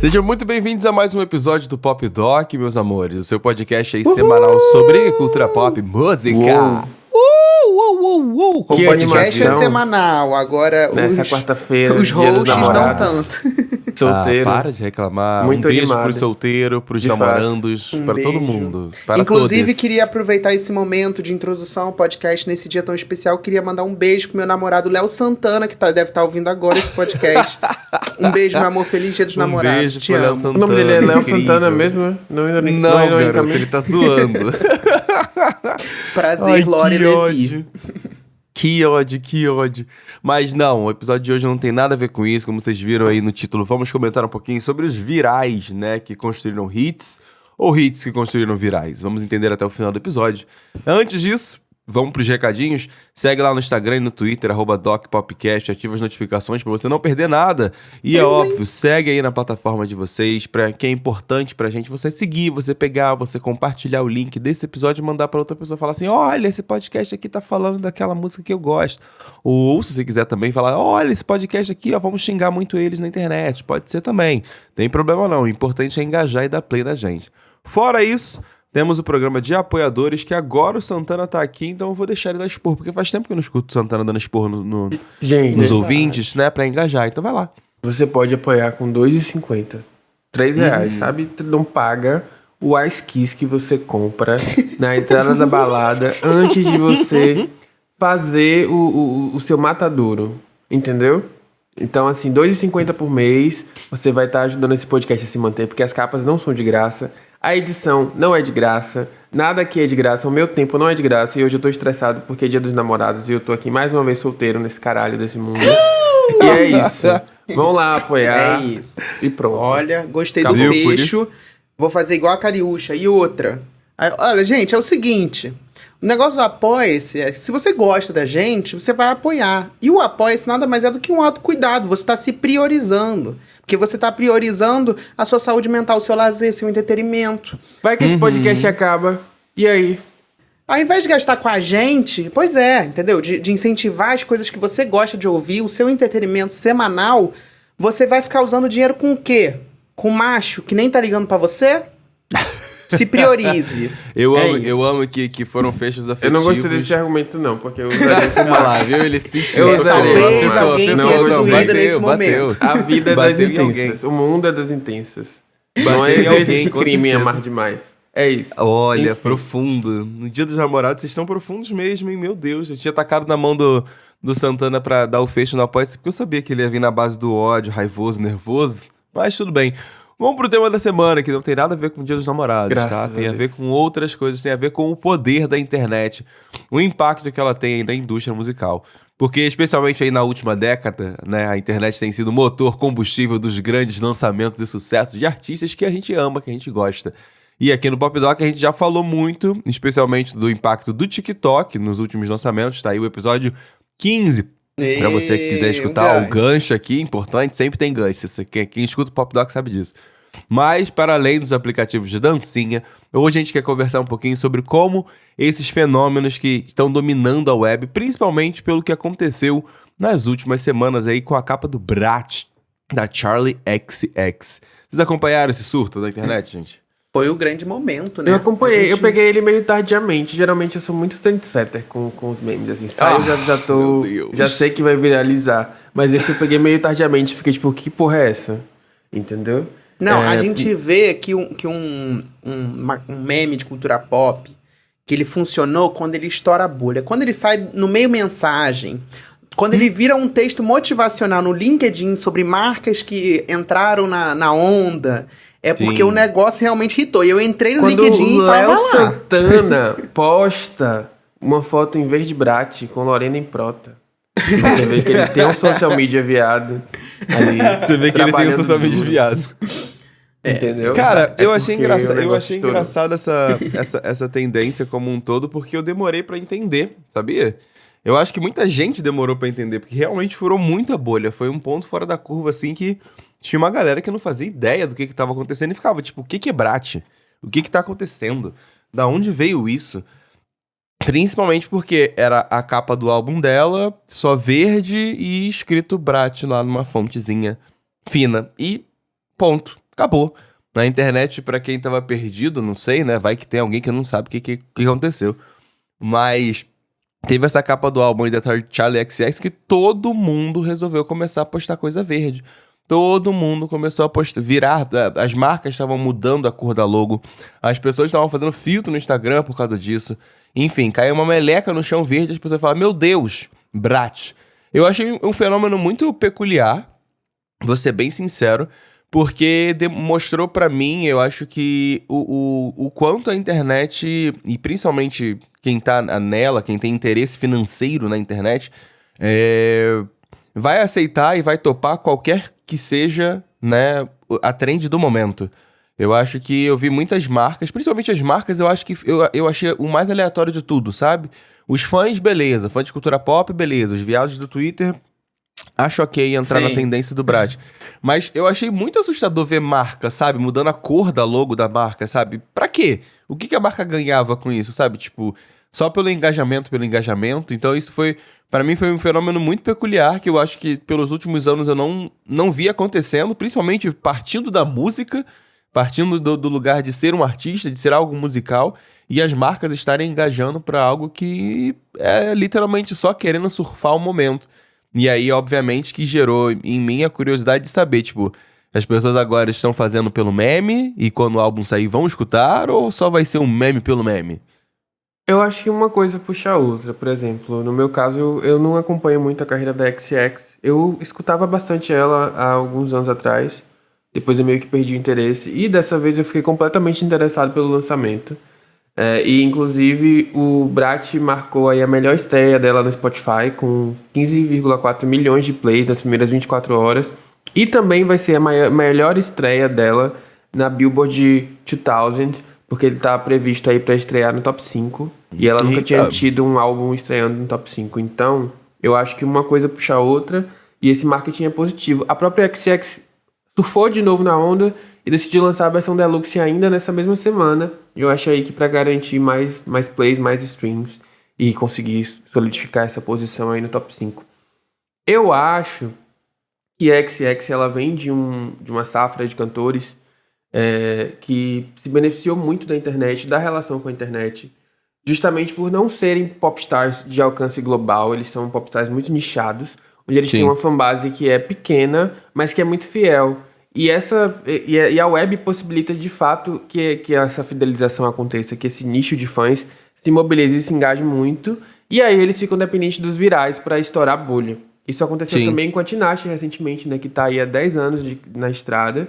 Sejam muito bem-vindos a mais um episódio do Pop Doc, meus amores. O seu podcast aí semanal sobre cultura pop, música. O podcast é semanal, agora nessa quarta-feira, os hosts não tanto. Solteiro. Para de reclamar. Muito beijo animado. pros solteiros, pros namorandos, para todo mundo. Para Inclusive, todos. queria aproveitar esse momento de introdução ao podcast nesse dia tão especial. Queria mandar um beijo pro meu namorado Léo Santana, que deve estar ouvindo agora esse podcast. Um beijo, meu amor. Feliz Dia dos Namorados. Beijo Te pro Léo amo. Santana. O nome dele é Léo Incrível. Santana mesmo? Não, garoto, ele tá zoando. Prazer, Lore Levi. Que ódio. Mas não, o episódio de hoje não tem nada a ver com isso. Como vocês viram aí no título, vamos comentar um pouquinho sobre os virais, né? Que construíram hits ou hits que construíram virais. Vamos entender até o final do episódio. Antes disso, vamos pros recadinhos. Segue lá no Instagram e no Twitter, @DocPopcast. Ativa as notificações pra você não perder nada. E é óbvio, segue aí na plataforma de vocês, que é importante pra gente você seguir, você pegar, você compartilhar o link desse episódio e mandar pra outra pessoa falar assim: olha, esse podcast aqui tá falando daquela música que eu gosto. Ou, se você quiser também falar: olha, esse podcast aqui, ó, vamos xingar muito eles na internet. Pode ser também. Tem problema não. O importante é engajar e dar play na gente. Fora isso, temos o programa de apoiadores, que agora o Santana tá aqui, então eu vou deixar ele dar esporro, porque faz tempo que eu não escuto o Santana dando esporro Gente, nos ouvintes, né, pra engajar, então vai lá. você pode apoiar com R$2,50. R$3, sabe? Não paga o Ice Kiss que você compra na entrada da balada antes de você fazer o seu matadouro, entendeu? Então, assim, R$2,50 por mês, você vai estar ajudando esse podcast a se manter, porque as capas não são de graça. A edição não é de graça, nada aqui é de graça, o meu tempo não é de graça e hoje eu tô estressado porque é Dia dos Namorados e eu tô aqui mais uma vez solteiro nesse caralho desse mundo. E é isso. Vão lá apoiar. É isso. E pronto. Olha, gostei Acabou, do fecho. Vou fazer igual a Cariúcha. E outra. Olha, gente, é o seguinte. O negócio do Apoia-se é, se você gosta da gente, você vai apoiar. E o Apoia-se nada mais é do que um autocuidado. Você está se priorizando. Porque você está priorizando a sua saúde mental, o seu lazer, seu entretenimento. Vai que esse podcast acaba. E aí? Ao invés de gastar com a gente, pois é, entendeu? De incentivar as coisas que você gosta de ouvir, o seu entretenimento semanal, você vai ficar usando dinheiro com o quê? Com macho que nem tá ligando pra você? Se priorize. Eu isso. amo que foram fechos afetivos. Eu não gostei desse argumento não, porque eu usaria com Olha lá, viu? Ele se Eu usaria. Talvez alguém Não, tenha não, sido bateu, nesse momento. A vida é das Bateu em intensas. O mundo é das intensas. Não Bateu em alguém, existe com crime em certeza. amar demais. É isso. Olha, Enfim. profundo. No Dia dos Namorados, vocês estão profundos mesmo, hein? Meu Deus, eu tinha tacado na mão do Santana pra dar o fecho no apoio, porque eu sabia que ele ia vir na base do ódio, raivoso, nervoso. Mas tudo bem. Vamos pro tema da semana, que não tem nada a ver com o Dia dos Namorados, Graças tá? a Tem a Deus. ver com outras coisas, tem a ver com o poder da internet, o impacto que ela tem aí na indústria musical. Porque, especialmente aí na última década, né, a internet tem sido o motor combustível dos grandes lançamentos e sucessos de artistas que a gente ama, que a gente gosta. E aqui no Pop Doc a gente já falou muito, especialmente do impacto do TikTok nos últimos lançamentos, tá aí o episódio 15. Pra você que quiser escutar o gancho aqui, importante, sempre tem gancho. Quem escuta o Pop Doc sabe disso. Mas, para além dos aplicativos de dancinha, hoje a gente quer conversar um pouquinho sobre como esses fenômenos que estão dominando a web, principalmente pelo que aconteceu nas últimas semanas aí com a capa do Brat, da Charli XX. Vocês acompanharam esse surto da internet, gente? Foi o grande momento, né? Eu acompanhei, A gente- eu peguei ele meio tardiamente. Geralmente eu sou muito trendsetter com os memes, assim. Sai, já tô. meu Deus. Já sei que vai viralizar. Mas esse eu peguei meio tardiamente. Fiquei tipo, que porra é essa? Entendeu? Não, a gente vê que um meme de cultura pop, que ele funcionou quando ele estoura a bolha. Quando ele sai no meio mensagem, quando ele vira um texto motivacional no LinkedIn sobre marcas que entraram na onda, é porque Sim. o negócio realmente hitou. E eu entrei no Quando LinkedIn o e tava Léo lá. Santana posta uma foto em verde Brat com Lorena em Prota. Você vê que ele tem um social media viado ali. Você vê que ele tem um trabalhando social media duro. viado. Entendeu? Cara, É eu achei porque o negócio engraçado estourou. essa tendência como um todo, porque eu demorei pra entender, sabia? Eu acho que muita gente demorou pra entender, porque realmente furou muita bolha. Foi um ponto fora da curva, assim, que tinha uma galera que não fazia ideia do que tava acontecendo e ficava, tipo, o que é Brat? O que tá acontecendo? Da onde veio isso? Principalmente porque era a capa do álbum dela, só verde e escrito Brat lá numa fontezinha fina. E ponto. acabou. Na internet, pra quem tava perdido, não sei, né? Vai que tem alguém que não sabe o que aconteceu. Mas teve essa capa do álbum da Charli XCX que todo mundo resolveu começar a postar coisa verde. Todo mundo começou a postar, virar, as marcas estavam mudando a cor da logo, as pessoas estavam fazendo filtro no Instagram por causa disso. Enfim, caiu uma meleca no chão verde, as pessoas falaram, meu Deus, Brat. Eu achei um fenômeno muito peculiar, vou ser bem sincero, porque mostrou pra mim, eu acho que o quanto a internet, e principalmente quem tá nela, quem tem interesse financeiro na internet, vai aceitar e vai topar qualquer que seja, né, a trend do momento. Eu acho que eu vi muitas marcas, principalmente as marcas, eu acho que eu achei o mais aleatório de tudo, sabe? Os fãs, beleza. Fã de cultura pop, beleza. Os viados do Twitter, acho ok entrar na tendência do Brat. Mas eu achei muito assustador ver marca, sabe? Mudando a cor da logo da marca, sabe? Pra quê? O que a marca ganhava com isso, sabe? Tipo, só pelo engajamento. Então isso foi, pra mim, foi um fenômeno muito peculiar que eu acho que pelos últimos anos eu não vi acontecendo, principalmente partindo da música, partindo do lugar de ser um artista, de ser algo musical, e as marcas estarem engajando pra algo que é literalmente só querendo surfar o momento. E aí, obviamente, que gerou em mim a curiosidade de saber, tipo, as pessoas agora estão fazendo pelo meme e quando o álbum sair vão escutar ou só vai ser um meme pelo meme? Eu acho que uma coisa puxa a outra. Por exemplo, no meu caso, eu não acompanho muito a carreira da XX. Eu escutava bastante ela há alguns anos atrás. Depois eu meio que perdi o interesse. E dessa vez eu fiquei completamente interessado pelo lançamento. E inclusive o Brat marcou aí a melhor estreia dela no Spotify com 15,4 milhões de plays nas primeiras 24 horas. E também vai ser a melhor estreia dela na Billboard 2000, porque ele tá previsto aí pra estrear no top 5. E ela nunca tinha tido um álbum estreando no top 5. Então, eu acho que uma coisa puxa a outra e esse marketing é positivo. A própria XX surfou de novo na onda e decidiu lançar a versão Deluxe ainda nessa mesma semana. Eu achei que para garantir mais plays, mais streams e conseguir solidificar essa posição aí no top 5. Eu acho que a XX ela vem de uma safra de cantores que se beneficiou muito da internet, da relação com a internet, justamente por não serem popstars de alcance global. Eles são popstars muito nichados, onde eles têm uma fanbase que é pequena, mas que é muito fiel. E a web possibilita, de fato, que essa fidelização aconteça, que esse nicho de fãs se mobilize e se engaje muito, e aí eles ficam dependentes dos virais para estourar a bolha. Isso aconteceu também com a Tinashe recentemente, né, que tá aí há 10 anos na estrada,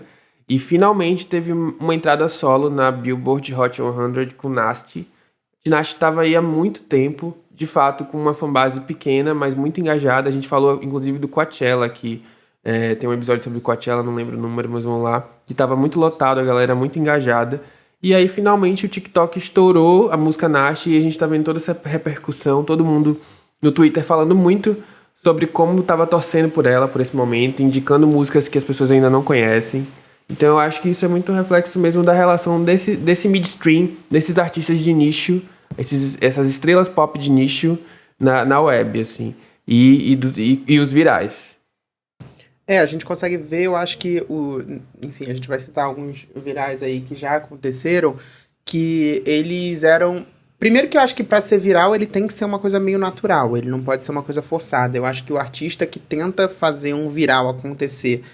e finalmente teve uma entrada solo na Billboard Hot 100 com Nasty. Tinashe estava aí há muito tempo, de fato, com uma fanbase pequena, mas muito engajada. A gente falou, inclusive, do Coachella aqui. Tem um episódio sobre Coachella, não lembro o número, mas vamos lá. Que tava muito lotado, a galera muito engajada. E aí, finalmente, o TikTok estourou a música Nasty e a gente tá vendo toda essa repercussão. Todo mundo no Twitter falando muito sobre como tava torcendo por ela, por esse momento, indicando músicas que as pessoas ainda não conhecem. Então eu acho que isso é muito um reflexo mesmo da relação desse midstream, desses artistas de nicho, essas estrelas pop de nicho na web, assim, e os virais. A gente consegue ver, eu acho que enfim, a gente vai citar alguns virais aí que já aconteceram, que eles eram... Primeiro que eu acho que pra ser viral ele tem que ser uma coisa meio natural, ele não pode ser uma coisa forçada. Eu acho que o artista que tenta fazer um viral acontecer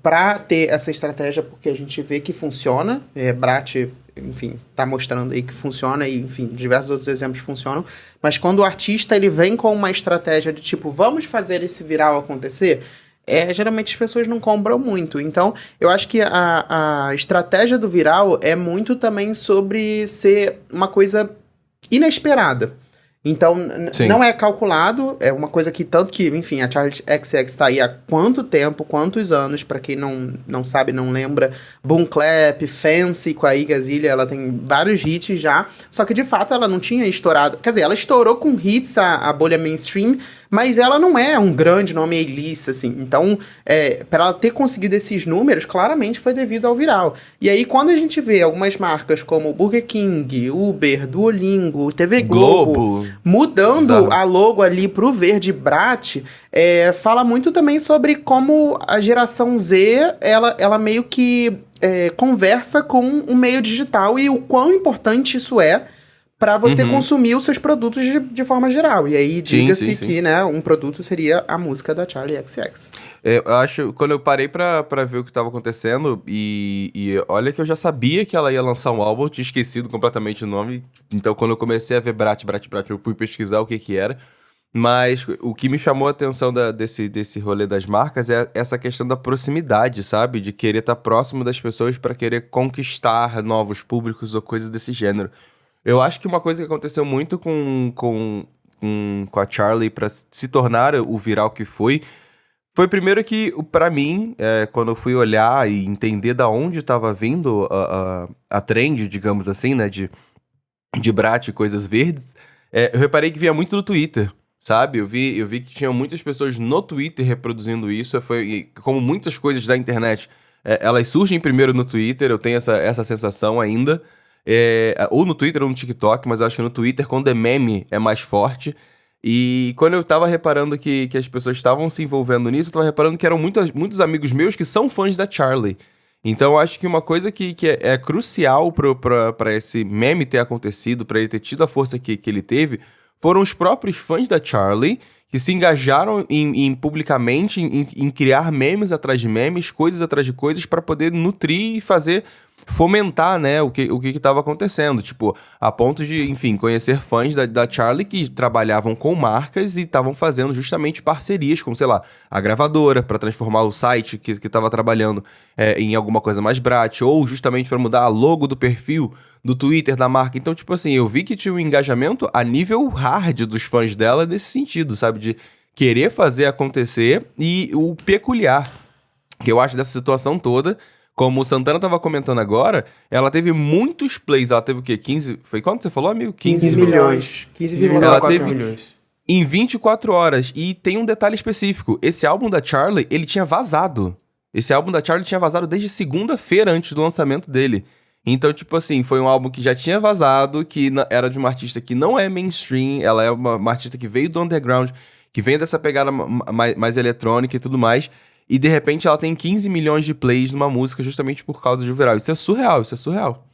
pra ter essa estratégia, porque a gente vê que funciona, Brat, enfim, tá mostrando aí que funciona e, enfim, diversos outros exemplos funcionam, mas quando o artista ele vem com uma estratégia de tipo, vamos fazer esse viral acontecer... geralmente as pessoas não compram muito. Então, eu acho que a estratégia do viral é muito também sobre ser uma coisa inesperada. Então, não é calculado, é uma coisa que tanto que, enfim, a Charli XX tá aí há quanto tempo, quantos anos, pra quem não sabe, não lembra, Boom Clap, Fancy com a Iggy Azalea, ela tem vários hits já, só que de fato ela não tinha estourado, quer dizer, ela estourou com hits a bolha mainstream, mas ela não é um grande nome A-list, assim. Então, para ela ter conseguido esses números, claramente foi devido ao viral. E aí, quando a gente vê algumas marcas como Burger King, Uber, Duolingo, TV Globo mudando Exato. a logo ali pro verde Brat, fala muito também sobre como a geração Z, ela meio que conversa com o meio digital e o quão importante isso é para você consumir os seus produtos de forma geral. E aí, diga-se sim. que, né, um produto seria a música da Charli XCX. Eu acho, quando eu parei pra ver o que tava acontecendo, e olha que eu já sabia que ela ia lançar um álbum, eu tinha esquecido completamente o nome, então quando eu comecei a ver Brat, eu fui pesquisar o que era, mas o que me chamou a atenção desse rolê das marcas é essa questão da proximidade, sabe? De querer estar próximo das pessoas pra querer conquistar novos públicos ou coisas desse gênero. Eu acho que uma coisa que aconteceu muito com a Charli pra se tornar o viral que foi primeiro que, pra mim, quando eu fui olhar e entender da onde tava vindo a trend, digamos assim, né, de Brat e coisas verdes, eu reparei que vinha muito do Twitter, sabe? Eu vi que tinham muitas pessoas no Twitter reproduzindo isso, como muitas coisas da internet, elas surgem primeiro no Twitter, eu tenho essa sensação ainda, ou no Twitter ou no TikTok, mas eu acho que no Twitter, quando é meme, é mais forte. E quando eu tava reparando que as pessoas estavam se envolvendo nisso, eu tava reparando que eram muitos amigos meus que são fãs da Charli. Então eu acho que uma coisa que é crucial pra esse meme ter acontecido, pra ele ter tido a força que ele teve, foram os próprios fãs da Charli que se engajaram publicamente em criar memes atrás de memes, coisas atrás de coisas, pra poder nutrir e fomentar, né, o que estava acontecendo, tipo, a ponto de, enfim, conhecer fãs da Charli que trabalhavam com marcas e estavam fazendo justamente parcerias com, sei lá, a gravadora para transformar o site que estava trabalhando em alguma coisa mais Brat, ou justamente para mudar a logo do perfil do Twitter da marca. Então, tipo assim, eu vi que tinha um engajamento a nível hard dos fãs dela nesse sentido, sabe, de querer fazer acontecer. E o peculiar que eu acho dessa situação toda, como o Santana tava comentando agora, ela teve muitos plays. Ela teve o quê? 15... Foi quanto você falou, amigo? 15 milhões. ela 15,4 teve milhões. em 24 horas. E tem um detalhe específico. Esse álbum da Charli, ele tinha vazado. Esse álbum da Charli tinha vazado desde segunda-feira antes do lançamento dele. Então, tipo assim, foi um álbum que já tinha vazado, que era de uma artista que não é mainstream, ela é uma artista que veio do underground, que vem dessa pegada mais eletrônica e tudo mais. E de repente ela tem 15 milhões de plays numa música justamente por causa do viral. Isso é surreal, isso é surreal.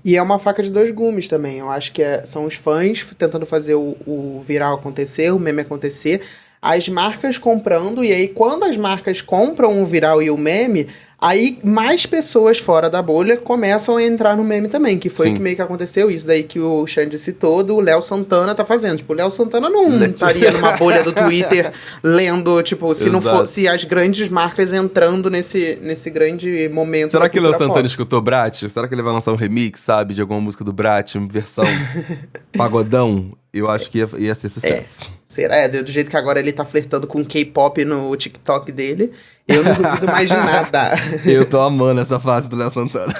E é uma faca de dois gumes também. Eu acho que são os fãs tentando fazer o viral acontecer, o meme acontecer, as marcas comprando, e aí quando as marcas compram o viral e o meme, aí mais pessoas fora da bolha começam a entrar no meme também, que foi Sim. que meio que aconteceu isso daí que o Xande citou, do Léo Santana tá fazendo. Tipo, o Léo Santana não estaria numa bolha do Twitter lendo, tipo, se não Exato. fosse as grandes marcas entrando nesse grande momento. Será da que o Léo cultura Santana pop. escutou Brat? Será que ele vai lançar um remix, sabe, de alguma música do Brat, uma versão pagodão? Eu acho que ia ser sucesso. Será? Do jeito que agora ele tá flertando com K-pop no TikTok dele, eu não duvido mais de nada. Eu tô amando essa fase do Léo Santana.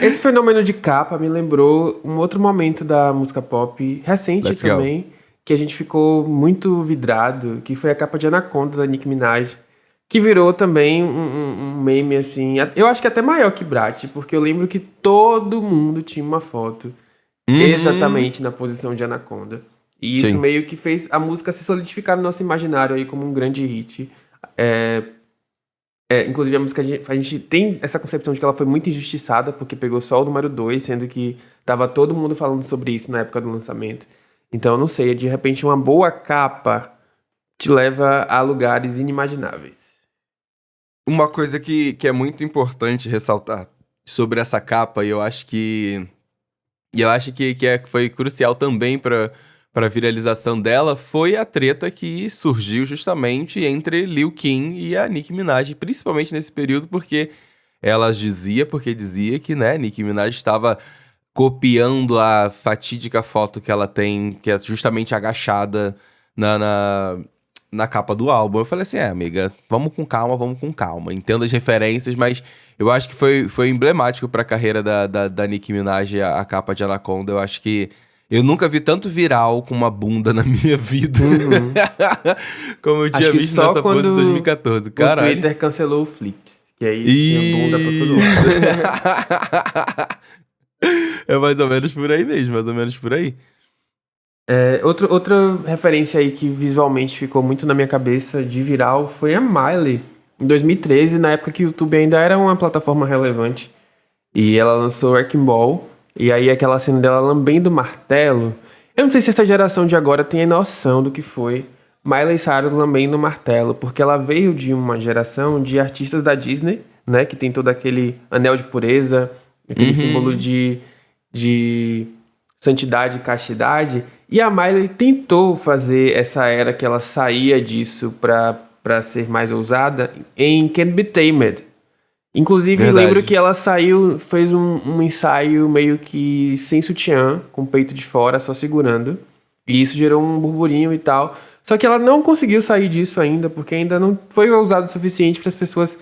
Esse fenômeno de capa me lembrou um outro momento da música pop recente Let's go. também, que a gente ficou muito vidrado, que foi a capa de Anaconda da Nicki Minaj, que virou também um meme assim, eu acho que até maior que Brat, porque eu lembro que todo mundo tinha uma foto exatamente na posição de Anaconda. E isso Sim. meio que fez a música se solidificar no nosso imaginário aí como um grande hit. Inclusive a música, a gente tem essa concepção de que ela foi muito injustiçada, porque pegou só o número 2, sendo que tava todo mundo falando sobre isso na época do lançamento. Então eu não sei, de repente uma boa capa te leva a lugares inimagináveis. Uma coisa que é muito importante ressaltar sobre essa capa, e eu acho que foi crucial também para a viralização dela, foi a treta que surgiu justamente entre Lil Kim e a Nicki Minaj, principalmente nesse período, porque dizia que, né, Nicki Minaj estava copiando a fatídica foto que ela tem, que é justamente agachada na capa do álbum. Eu falei assim, amiga, vamos com calma. Entendo as referências, mas eu acho que foi emblemático pra carreira da Nicki Minaj a capa de Anaconda. Eu acho que Eu nunca vi tanto viral com uma bunda na minha vida. Como eu tinha Acho que visto só nessa pose de quando 2014. O Caralho. Twitter cancelou o Flips. Que aí tinha bunda pra todo mundo. É mais ou menos por aí mesmo, mais ou menos por aí. Outra referência aí que visualmente ficou muito na minha cabeça de viral foi a Miley. Em 2013, na época que o YouTube ainda era uma plataforma relevante. E ela lançou Wrecking Ball. E aí aquela cena dela lambendo o martelo. Eu não sei se essa geração de agora tem noção do que foi Miley Cyrus lambendo o martelo. Porque ela veio de uma geração de artistas da Disney, né? Que tem todo aquele anel de pureza, aquele símbolo de santidade e castidade. E a Miley tentou fazer essa era que ela saía disso pra ser mais ousada em Can't Be Tamed. Inclusive, Verdade. lembro que ela fez um ensaio meio que sem sutiã, com o peito de fora, só segurando. E isso gerou um burburinho e tal. Só que ela não conseguiu sair disso ainda, porque ainda não foi ousado o suficiente para as pessoas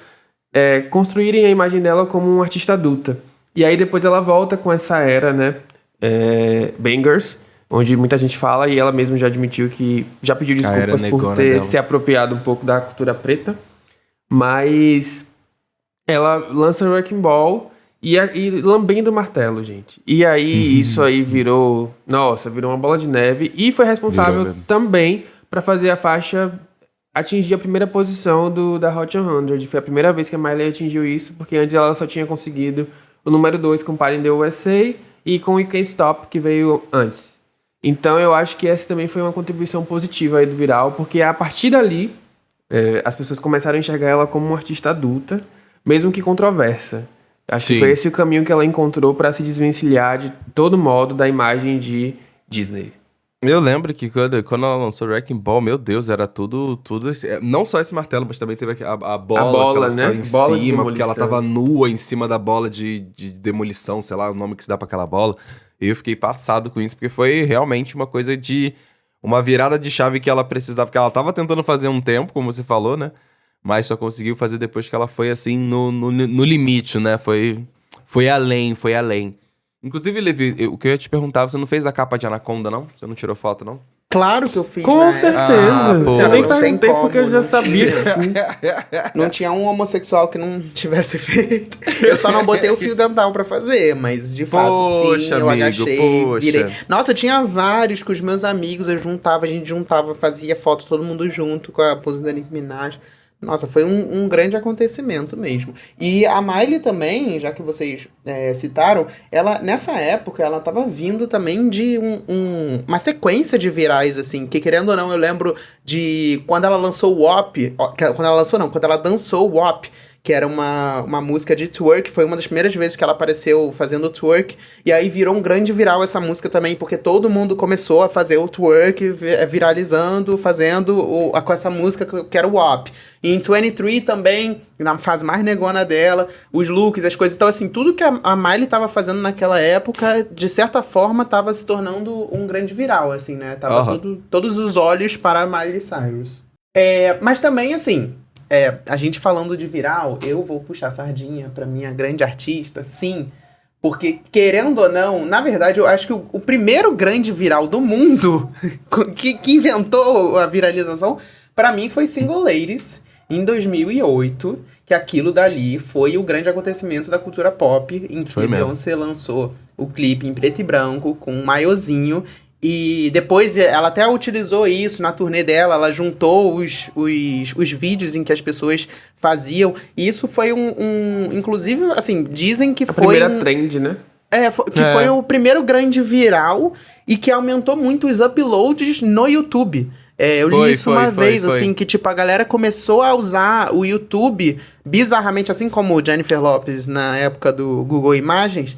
construírem a imagem dela como uma artista adulta. E aí depois ela volta com essa era, né? Bangers, onde muita gente fala, e ela mesma já admitiu que já pediu era desculpas por negona ter dela. se apropriado um pouco da cultura preta. Mas ela lança o Wrecking Ball e lambendo o martelo, gente. E aí isso aí virou uma bola de neve e foi responsável Virou mesmo. também para fazer a faixa atingir a primeira posição da Hot 100. Foi a primeira vez que a Miley atingiu isso, porque antes ela só tinha conseguido o número 2 com Party in the USA e com We Can't Stop, que veio antes. Então eu acho que essa também foi uma contribuição positiva aí do viral, porque a partir dali as pessoas começaram a enxergar ela como uma artista adulta, mesmo que controversa. Acho Sim. que foi esse o caminho que ela encontrou para se desvencilhar de todo modo da imagem de Disney. Eu lembro que quando ela lançou Wrecking Ball, meu Deus, era tudo não só esse martelo, mas também teve a bola, que ela né? ficava em Bola de cima, porque ela demolição. tava nua em cima da bola de demolição, sei lá o nome que se dá pra aquela bola. E eu fiquei passado com isso, porque foi realmente uma coisa uma virada de chave que ela precisava, porque ela tava tentando fazer um tempo, como você falou, né? Mas só conseguiu fazer depois que ela foi assim no limite, né? Foi além, foi além. Inclusive, Levi, o que eu ia te perguntar, você não fez a capa de Anaconda, não? Você não tirou foto, não? Claro que eu fiz, Com né? certeza. pô. Eu nem Não tem perguntei como, porque eu já não sabia que tinha. sim. Não tinha um homossexual que não tivesse feito. Eu só não botei o fio dental pra fazer, mas de fato, sim, Poxa, eu amigo, agachei, poxa. virei. Nossa, eu tinha vários com os meus amigos, a gente juntava, fazia foto todo mundo junto com a pose da Nicki Minaj. Nossa, foi um grande acontecimento mesmo. E a Miley também, já que vocês citaram, ela, nessa época, ela tava vindo também de uma sequência de virais, assim, que querendo ou não, eu lembro de quando ela lançou o WAP, quando ela dançou o WAP, que era uma música de twerk, foi uma das primeiras vezes que ela apareceu fazendo twerk, e aí virou um grande viral essa música também, porque todo mundo começou a fazer o twerk, viralizando, fazendo com essa música que era o WAP. E em 23 também, na fase mais negona dela, os looks, as coisas, então assim, tudo que a Miley tava fazendo naquela época, de certa forma, tava se tornando um grande viral, assim, né? Tava todos os olhos para a Miley Cyrus. Mas também, assim, a gente falando de viral, eu vou puxar a sardinha pra minha grande artista, sim, porque, querendo ou não, na verdade, eu acho que o primeiro grande viral do mundo que inventou a viralização, pra mim, foi Single Ladies, em 2008, que aquilo dali foi o grande acontecimento da cultura pop, em que Foi mesmo. Beyoncé lançou o clipe em preto e branco, com um maiozinho. E depois ela até utilizou isso na turnê dela, ela juntou os vídeos em que as pessoas faziam. E isso foi inclusive, assim, dizem que A foi primeira trend, né? foi o primeiro grande viral e que aumentou muito os uploads no YouTube. Eu li isso uma vez, assim, que tipo, a galera começou a usar o YouTube bizarramente, assim como o Jennifer Lopez na época do Google Imagens.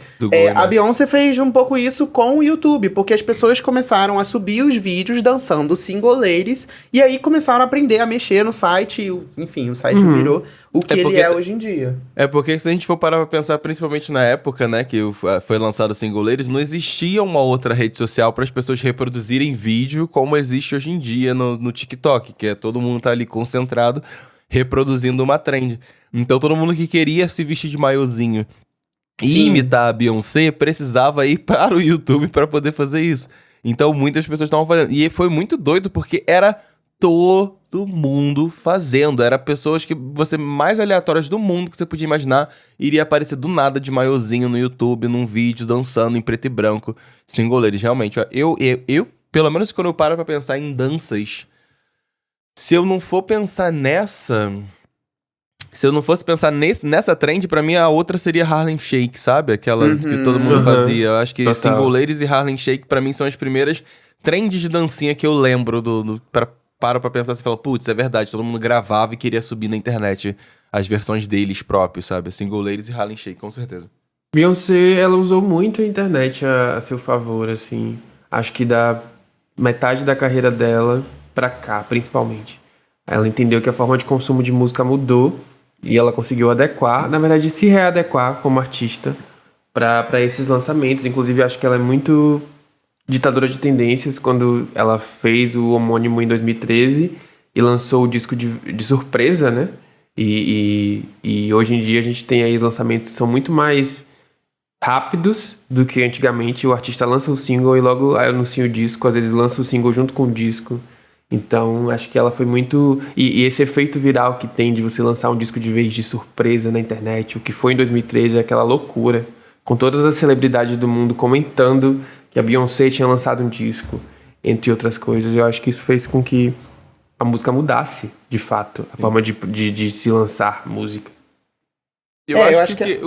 A Beyoncé fez um pouco isso com o YouTube, porque as pessoas começaram a subir os vídeos dançando Single Ladies, e aí começaram a aprender a mexer no site, enfim, o site virou o que ele é hoje em dia. É porque se a gente for parar pra pensar, principalmente na época, né, que foi lançado o Single Ladies, não existia uma outra rede social para as pessoas reproduzirem vídeo como existe hoje em dia no TikTok, que é todo mundo tá ali concentrado reproduzindo uma trend. Então todo mundo que queria se vestir de maiozinho E Sim. imitar a Beyoncé, precisava ir para o YouTube para poder fazer isso. Então muitas pessoas estavam fazendo. E foi muito doido porque era todo mundo fazendo. Era pessoas que você mais aleatórias do mundo que você podia imaginar iria aparecer do nada de maiozinho no YouTube, num vídeo, dançando em preto e branco, sem goleiros. Realmente, ó, eu, pelo menos quando eu paro pra pensar em danças, se eu não for pensar nessa... Se eu não fosse pensar nessa trend, pra mim a outra seria Harlem Shake, sabe? Aquela que todo mundo fazia. Eu acho que Total. Single Ladies e Harlem Shake pra mim são as primeiras trends de dancinha que eu lembro paro pra pensar e falo, putz, é verdade, todo mundo gravava e queria subir na internet as versões deles próprios, sabe? Single Ladies e Harlem Shake, com certeza. Beyoncé, ela usou muito a internet a seu favor, assim. Acho que da metade da carreira dela pra cá, principalmente. Ela entendeu que a forma de consumo de música mudou e ela conseguiu adequar, na verdade, se readequar como artista pra esses lançamentos. Inclusive, acho que ela é muito ditadora de tendências quando ela fez o homônimo em 2013 e lançou o disco de surpresa, né? E hoje em dia a gente tem aí os lançamentos que são muito mais rápidos do que antigamente. O artista lança o single e logo anuncia o disco, às vezes lança o single junto com o disco. Então acho que ela foi muito... E esse efeito viral que tem de você lançar um disco de vez de surpresa na internet, o que foi em 2013 é aquela loucura, com todas as celebridades do mundo comentando que a Beyoncé tinha lançado um disco, entre outras coisas. Eu acho que isso fez com que a música mudasse, de fato, a forma de se lançar música. Eu É, eu acho acho que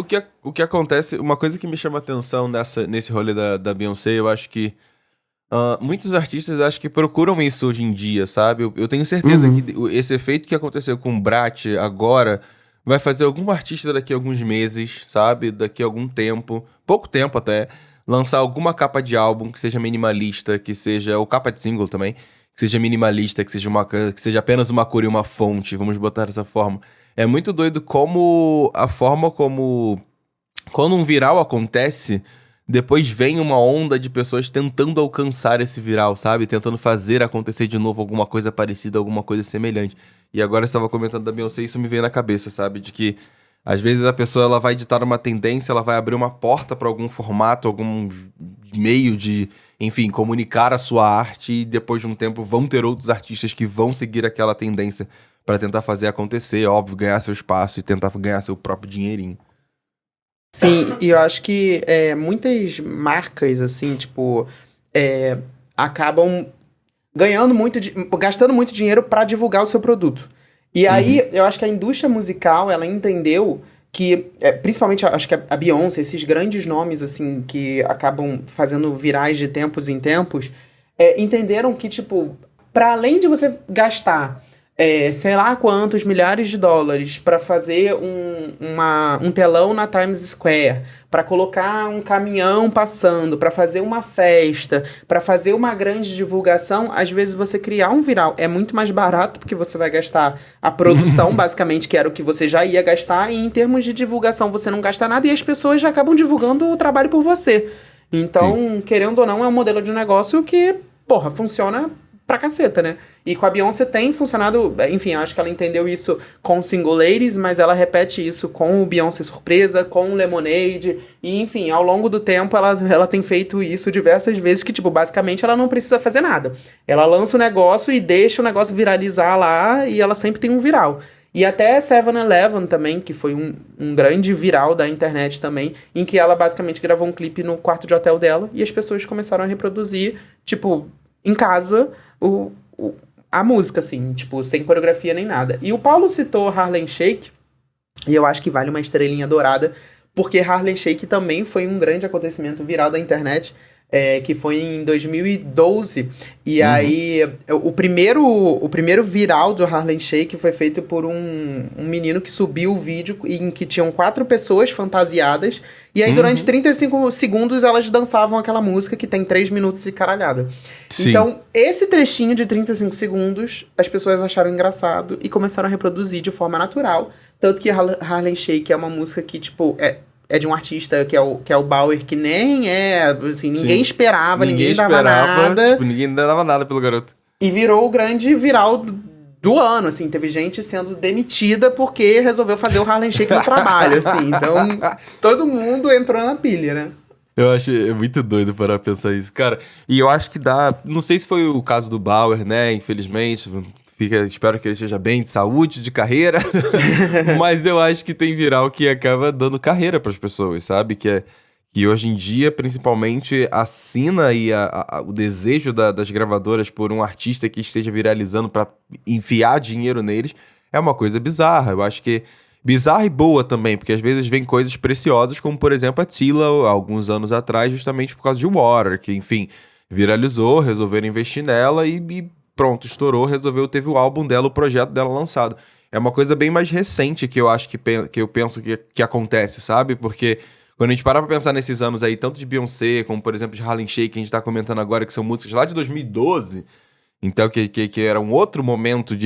o que acontece, uma coisa que me chama atenção nesse rolê da Beyoncé, eu acho que muitos artistas acho que procuram isso hoje em dia, sabe? Eu tenho certeza que esse efeito que aconteceu com o Brat agora vai fazer algum artista daqui a alguns meses, sabe? Daqui a algum tempo, pouco tempo até, lançar alguma capa de álbum que seja minimalista, que seja, ou capa de single também, que seja minimalista, que seja apenas uma cor e uma fonte, vamos botar dessa forma. É muito doido como a forma como quando um viral acontece, depois vem uma onda de pessoas tentando alcançar esse viral, sabe? Tentando fazer acontecer de novo alguma coisa parecida, alguma coisa semelhante. E agora você estava comentando da Beyoncé e isso me veio na cabeça, sabe? De que às vezes a pessoa ela vai ditar uma tendência, ela vai abrir uma porta para algum formato, algum meio de, enfim, comunicar a sua arte e depois de um tempo vão ter outros artistas que vão seguir aquela tendência para tentar fazer acontecer, óbvio, ganhar seu espaço e tentar ganhar seu próprio dinheirinho. Sim, e eu acho que muitas marcas, assim, tipo, acabam ganhando gastando muito dinheiro pra divulgar o seu produto. E aí, eu acho que a indústria musical, ela entendeu que, principalmente, acho que a Beyoncé, esses grandes nomes, assim, que acabam fazendo virais de tempos em tempos, entenderam que, tipo, pra além de você gastar sei lá quantos milhares de dólares pra fazer um telão na Times Square, pra colocar um caminhão passando, pra fazer uma festa, pra fazer uma grande divulgação, às vezes você criar um viral é muito mais barato, porque você vai gastar a produção, basicamente, que era o que você já ia gastar, e em termos de divulgação você não gasta nada e as pessoas já acabam divulgando o trabalho por você. Então, querendo ou não, é um modelo de negócio que, porra, funciona pra caceta, né? E com a Beyoncé tem funcionado, enfim, acho que ela entendeu isso com Single Ladies, mas ela repete isso com o Beyoncé Surpresa, com o Lemonade, e enfim, ao longo do tempo ela tem feito isso diversas vezes, que tipo, basicamente ela não precisa fazer nada. Ela lança o negócio e deixa o negócio viralizar lá, e ela sempre tem um viral. E até 7-Eleven também, que foi um grande viral da internet também, em que ela basicamente gravou um clipe no quarto de hotel dela, e as pessoas começaram a reproduzir, tipo, em casa, a música, assim, tipo, sem coreografia nem nada. E o Paulo citou Harlem Shake, e eu acho que vale uma estrelinha dourada, porque Harlem Shake também foi um grande acontecimento viral da internet, que foi em 2012. E aí, o primeiro viral do Harlem Shake foi feito por um menino que subiu o vídeo em que tinham 4 pessoas fantasiadas. E aí, durante 35 segundos, elas dançavam aquela música que tem 3 minutos e caralhada. Sim. Então, esse trechinho de 35 segundos, as pessoas acharam engraçado e começaram a reproduzir de forma natural. Tanto que Harlem Shake é uma música que, tipo, é de um artista que é o Bauer, que nem assim, ninguém esperava, ninguém dava nada. Tipo, ninguém dava nada pelo garoto. E virou o grande viral do ano, assim. Teve gente sendo demitida porque resolveu fazer o Harlem Shake no trabalho, assim. Então, todo mundo entrou na pilha, né? Eu acho muito doido para pensar isso, cara. E eu acho que dá... Não sei se foi o caso do Bauer, né? Infelizmente, espero que ele esteja bem, de saúde, de carreira. Mas eu acho que tem viral que acaba dando carreira para as pessoas, sabe? Que hoje em dia, principalmente, a sina e o desejo das gravadoras por um artista que esteja viralizando para enfiar dinheiro neles é uma coisa bizarra. Eu acho que bizarra e boa também, porque às vezes vem coisas preciosas, como por exemplo a Tila, alguns anos atrás, justamente por causa de Water, que enfim, viralizou, resolveram investir nela e pronto, estourou, teve o álbum dela, o projeto dela lançado. É uma coisa bem mais recente que eu acho que eu penso que acontece, sabe? Porque quando a gente para pra pensar nesses anos aí, tanto de Beyoncé, como por exemplo de Harlem Shake, que a gente tá comentando agora, que são músicas lá de 2012, então que era um outro momento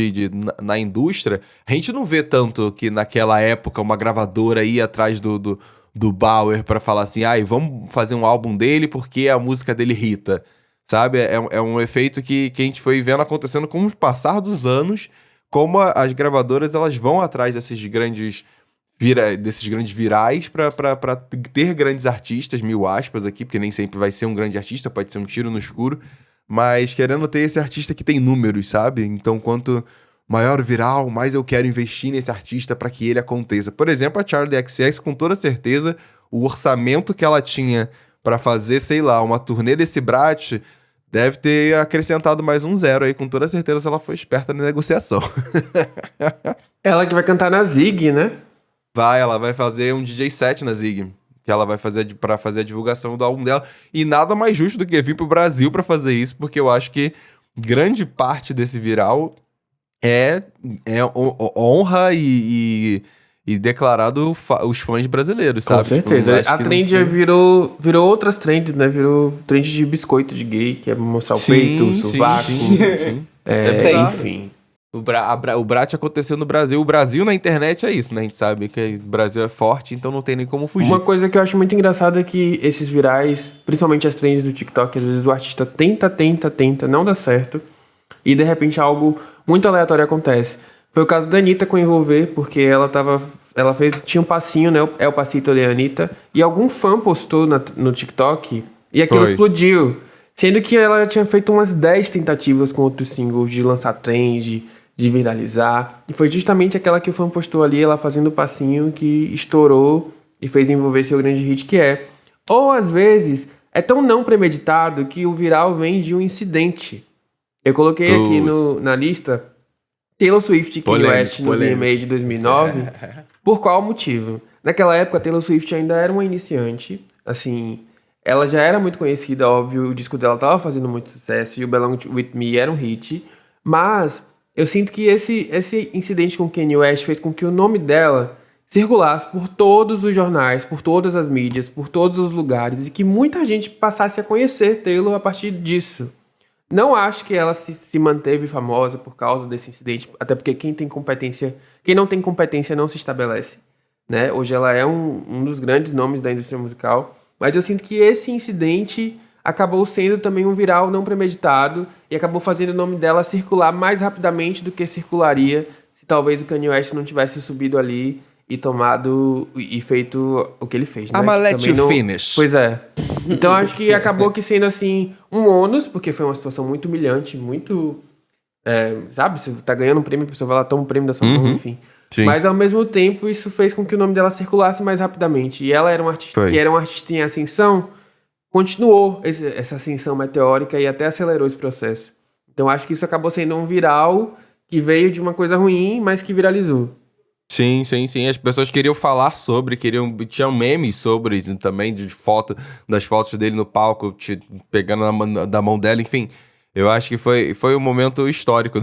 na indústria, a gente não vê tanto que naquela época uma gravadora ia atrás do Bauer pra falar assim, vamos fazer um álbum dele porque a música dele irrita, sabe? É um efeito que a gente foi vendo acontecendo com o passar dos anos, como as gravadoras elas vão atrás desses grandes virais pra ter grandes artistas, mil aspas aqui, porque nem sempre vai ser um grande artista, pode ser um tiro no escuro, mas querendo ter esse artista que tem números, sabe? Então, quanto maior o viral, mais eu quero investir nesse artista para que ele aconteça. Por exemplo, a Charli XCX, com toda certeza, o orçamento que ela tinha para fazer, sei lá, uma turnê desse Brat, deve ter acrescentado mais um zero aí, com toda certeza, se ela foi esperta na negociação. Ela que vai cantar na Zig, né? Ela vai fazer um DJ set na Zig, que ela vai fazer para fazer a divulgação do álbum dela. E nada mais justo do que vir pro Brasil para fazer isso, porque eu acho que grande parte desse viral é honra e declarado os fãs brasileiros, sabe? Com certeza. Tipo, a trend virou outras trends, né? Virou trend de biscoito de gay, que é mostrar o peito, o sovaco. Sim. Enfim. O Brat aconteceu no Brasil. O Brasil na internet é isso, né? A gente sabe que o Brasil é forte, então não tem nem como fugir. Uma coisa que eu acho muito engraçada é que esses virais, principalmente as trends do TikTok, às vezes o artista tenta, não dá certo. E de repente algo muito aleatório acontece. Foi o caso da Anitta com Envolver, porque tinha um passinho, né? É o passito de Anitta. E algum fã postou no TikTok e aquilo explodiu. Sendo que ela tinha feito umas 10 tentativas com outros singles de lançar trend, de viralizar. E foi justamente aquela que o fã postou ali, ela fazendo o passinho, que estourou e fez envolver seu grande hit que é. Ou às vezes é tão não premeditado que o viral vem de um incidente. Eu coloquei aqui na lista Taylor Swift e Kanye West no VMA de 2009. Por qual motivo? Naquela época, a Taylor Swift ainda era uma iniciante. Assim, ela já era muito conhecida, óbvio. O disco dela estava fazendo muito sucesso. E o Belong With Me era um hit. Mas eu sinto que esse incidente com Kanye West fez com que o nome dela circulasse por todos os jornais, por todas as mídias, por todos os lugares. E que muita gente passasse a conhecer Taylor a partir disso. Não acho que ela se manteve famosa por causa desse incidente, até porque quem não tem competência não se estabelece, né? Hoje ela é um dos grandes nomes da indústria musical, mas eu sinto que esse incidente acabou sendo também um viral não premeditado e acabou fazendo o nome dela circular mais rapidamente do que circularia se talvez o Kanye West não tivesse subido ali e tomado e feito o que ele fez, né? I'ma let you finish. Pois é. Então acho que acabou que sendo assim um ônus, porque foi uma situação muito humilhante, muito... sabe, você tá ganhando um prêmio, a pessoa vai lá, toma um prêmio da sua mão, enfim. Sim. Mas ao mesmo tempo isso fez com que o nome dela circulasse mais rapidamente. E ela era uma artista que era uma artista em ascensão, continuou essa ascensão meteórica e até acelerou esse processo. Então acho que isso acabou sendo um viral que veio de uma coisa ruim, mas que viralizou. Sim. As pessoas queriam falar sobre, tinham memes sobre também, das fotos dele no palco, pegando da mão dela, enfim. Eu acho que foi um momento histórico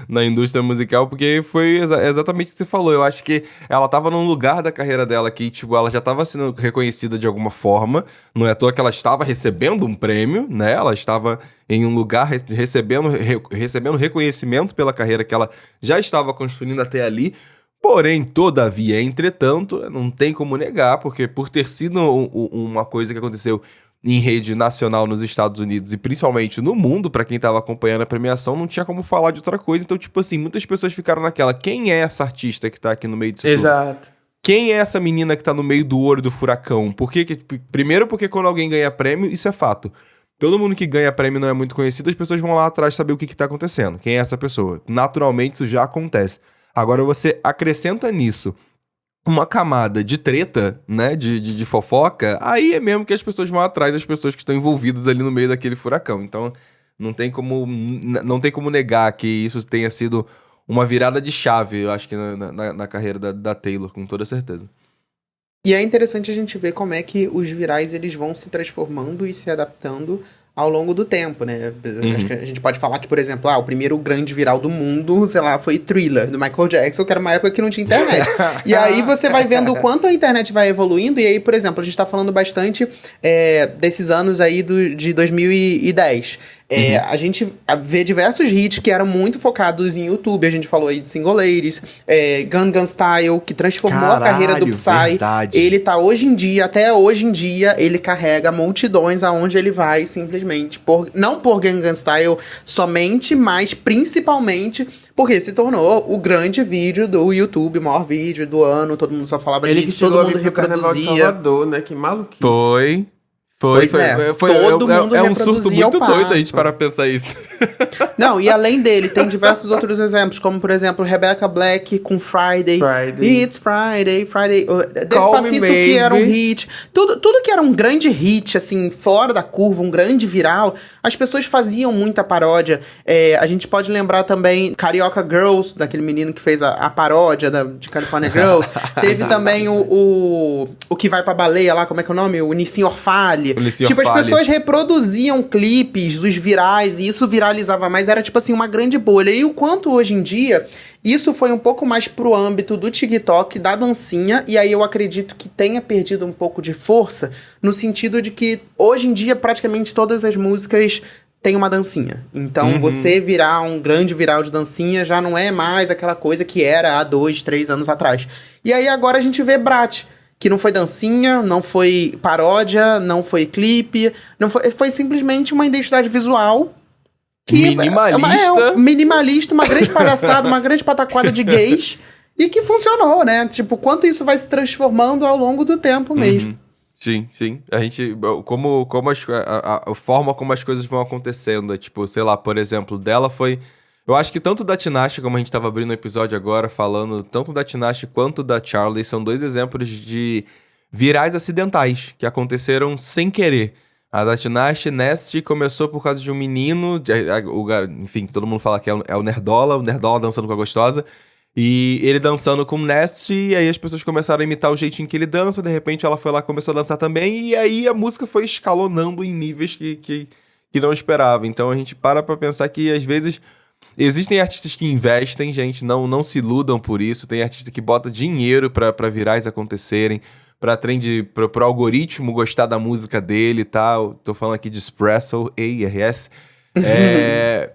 na indústria musical, porque foi exatamente o que você falou. Eu acho que ela tava num lugar da carreira dela que, tipo, ela já tava sendo reconhecida de alguma forma. Não é à toa que ela estava recebendo um prêmio, né? Ela estava em um lugar recebendo reconhecimento pela carreira que ela já estava construindo até ali. Porém, todavia, entretanto, não tem como negar, porque por ter sido uma coisa que aconteceu em rede nacional nos Estados Unidos e principalmente no mundo, pra quem tava acompanhando a premiação, não tinha como falar de outra coisa. Então, tipo assim, muitas pessoas ficaram naquela, quem é essa artista que tá aqui no meio disso tudo? Exato. Quem é essa menina que tá no meio do olho do furacão? Primeiro porque quando alguém ganha prêmio, isso é fato. Todo mundo que ganha prêmio não é muito conhecido, as pessoas vão lá atrás saber o que tá acontecendo. Quem é essa pessoa? Naturalmente, isso já acontece. Agora, você acrescenta nisso uma camada de treta, né, de fofoca, aí é mesmo que as pessoas vão atrás das pessoas que estão envolvidas ali no meio daquele furacão. Então, não tem como negar que isso tenha sido uma virada de chave, eu acho que na carreira da Taylor, com toda certeza. E é interessante a gente ver como é que os virais eles vão se transformando e se adaptando ao longo do tempo, né? Acho que a gente pode falar que, por exemplo, o primeiro grande viral do mundo, sei lá, foi Thriller, do Michael Jackson, que era uma época que não tinha internet. E aí você vai vendo o quanto a internet vai evoluindo, e aí, por exemplo, a gente tá falando bastante desses anos aí de 2010. A gente vê diversos hits que eram muito focados em YouTube. A gente falou aí de Single Ladies, Gangnam Style, que transformou a carreira do Psy. Verdade. Ele tá até hoje em dia, ele carrega multidões aonde ele vai, simplesmente. Não por Gangnam Style somente, mas principalmente porque se tornou o grande vídeo do YouTube, o maior vídeo do ano. Todo mundo só falava Ele que disso, todo chegou mundo ali pro Carnaval de reproduzia. Salvador, né? Que maluquice. Foi. Todo mundo é um surto reproduzia muito ao doido a gente passo. para pensar isso. Não, e além dele, tem diversos outros exemplos, como, por exemplo, Rebecca Black com Friday. It's Friday. Despacito, que era um hit. Tudo que era um grande hit, assim, fora da curva, um grande viral, as pessoas faziam muita paródia. A gente pode lembrar também Carioca Girls, daquele menino que fez a paródia de California Girls. Teve também o que vai pra baleia lá, como é que é o nome? O Nissin Orfale. Tipo, as pessoas reproduziam clipes dos virais e isso viralizava mais. Era, tipo assim, uma grande bolha. E o quanto hoje em dia, isso foi um pouco mais pro âmbito do TikTok, da dancinha. E aí eu acredito que tenha perdido um pouco de força, no sentido de que hoje em dia praticamente todas as músicas tem uma dancinha. Então, você virar um grande viral de dancinha já não é mais aquela coisa que era há 2, 3 anos atrás. E aí agora a gente vê Brat, que não foi dancinha, não foi paródia, não foi clipe, foi simplesmente uma identidade visual que minimalista. Minimalista, uma grande palhaçada, uma grande pataquada de gays, e que funcionou, né? Tipo, quanto isso vai se transformando ao longo do tempo mesmo. Sim. A gente, a forma como as coisas vão acontecendo, tipo, sei lá, por exemplo, dela foi... Eu acho que tanto da Tinashe, como a gente tava abrindo o episódio agora, falando, tanto da Tinashe quanto da Charli são dois exemplos de virais acidentais, que aconteceram sem querer. A da Tinashe, Nasty, começou por causa de um menino, enfim, todo mundo fala que é o Nerdola dançando com a gostosa, e ele dançando com o Nasty, e aí as pessoas começaram a imitar o jeitinho que ele dança, de repente ela foi lá e começou a dançar também, e aí a música foi escalonando em níveis que não esperava. Então a gente para pra pensar que, às vezes... Existem artistas que investem, gente, não se iludam por isso. Tem artista que bota dinheiro pra virais acontecerem, pro algoritmo gostar da música dele e tal. Tô falando aqui de Espresso, ARS.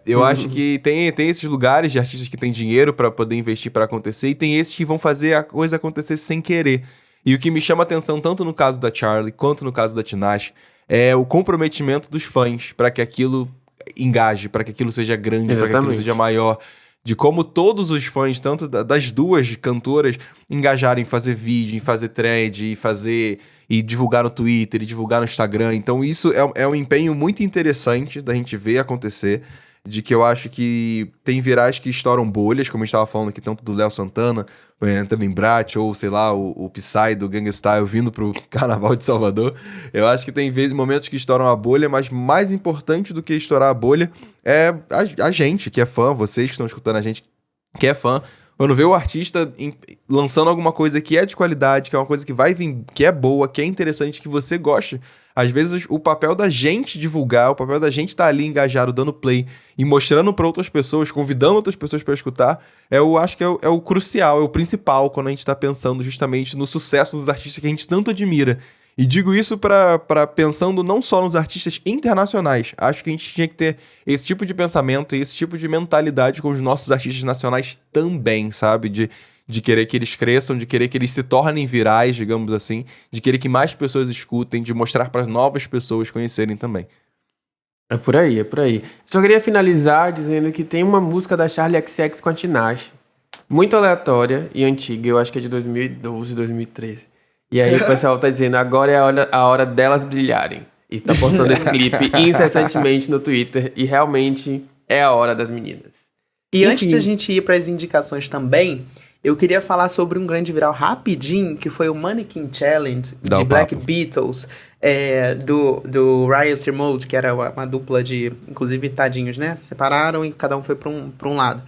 Eu acho que tem esses lugares de artistas que têm dinheiro pra poder investir pra acontecer, e tem esses que vão fazer a coisa acontecer sem querer. E o que me chama atenção, tanto no caso da Charli quanto no caso da Tinashe, é o comprometimento dos fãs pra que aquilo engaje, para que aquilo seja grande, para que aquilo seja maior, de como todos os fãs, tanto das duas cantoras, engajarem em fazer vídeo, em fazer thread, e divulgar no Twitter, e divulgar no Instagram. Então isso é um empenho muito interessante da gente ver acontecer, de que eu acho que tem virais que estouram bolhas, como a gente estava falando aqui, tanto do Léo Santana, entrando em Brat, ou sei lá, o Psy do Gangnam Style vindo pro Carnaval de Salvador. Eu acho que tem momentos que estouram a bolha, mas mais importante do que estourar a bolha é a gente que é fã, vocês que estão escutando a gente que é fã, quando vê o artista lançando alguma coisa que é de qualidade, que é uma coisa que vai vir, que é boa, que é interessante, que você gosta. Às vezes o papel da gente divulgar, o papel da gente estar ali engajado, dando play e mostrando para outras pessoas, convidando outras pessoas para escutar, eu acho que é o crucial, é o principal quando a gente está pensando justamente no sucesso dos artistas que a gente tanto admira. E digo isso para pensando não só nos artistas internacionais. Acho que a gente tinha que ter esse tipo de pensamento e esse tipo de mentalidade com os nossos artistas nacionais também, sabe? de querer que eles cresçam, de querer que eles se tornem virais, digamos assim, de querer que mais pessoas escutem, de mostrar para novas pessoas conhecerem também. É por aí, é por aí. Só queria finalizar dizendo que tem uma música da Charli XCX com a Tinashe, muito aleatória e antiga, eu acho que é de 2012, 2013. E aí o pessoal tá dizendo, agora é a hora delas brilharem. E tá postando esse clipe incessantemente no Twitter, e realmente é a hora das meninas. E Enfim. antes de a gente ir para as indicações também, eu queria falar sobre um grande viral rapidinho, que foi o Mannequin Challenge Dá de um Black papo. Beatles, do Ryan Searle, que era uma dupla de, inclusive, tadinhos, né? Separaram e cada um foi para um lado.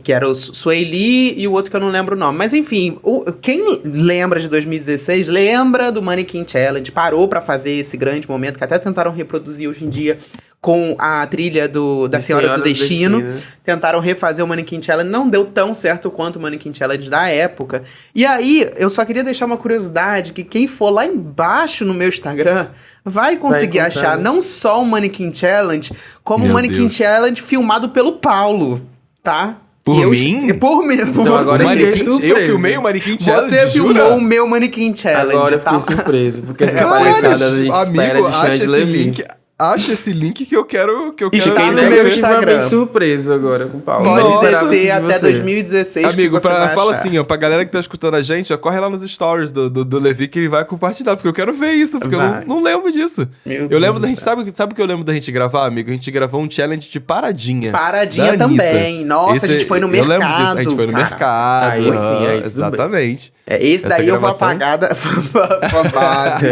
Que era o Sway Lee e o outro que eu não lembro o nome. Mas enfim, quem lembra de 2016, lembra do Mannequin Challenge, parou pra fazer esse grande momento, que até tentaram reproduzir hoje em dia com a trilha da Senhora do Destino. Tentaram refazer o Mannequin Challenge, não deu tão certo quanto o Mannequin Challenge da época. E aí, eu só queria deixar uma curiosidade, que quem for lá embaixo no meu Instagram vai conseguir achar não só o Mannequin Challenge, como o Mannequin Challenge filmado pelo Paulo, tá? Por mim? Por mim. Então, agora Eu filmei o Mannequin Challenge, Você filmou jura? o meu Mannequin Challenge, Agora eu tá? fiquei surpreso, porque essa Caralho, palhaçada a gente espera amigo, de acha Xande esse Levy. link. Acha esse link que eu quero. Está no ver. meu Instagram. Bem surpreso agora com o Paulo. Pode Não esperava descer isso de até você. 2016 Amigo, que você vai fala achar. assim, ó, pra galera que tá escutando a gente, ó, corre lá nos stories do Levi que ele vai compartilhar, porque eu quero ver isso, porque eu Vai. não lembro disso. Meu Eu lembro Deus da do gente, sabe o que eu lembro da gente gravar, amigo? A gente gravou um challenge de paradinha. Paradinha da Anitta. também. Nossa, a gente foi no eu lembro disso, mercado, a gente foi no cara. mercado. Aí sim, aham, aí tudo exatamente. Esse Essa daí eu vou gravação? apagar da fanbase.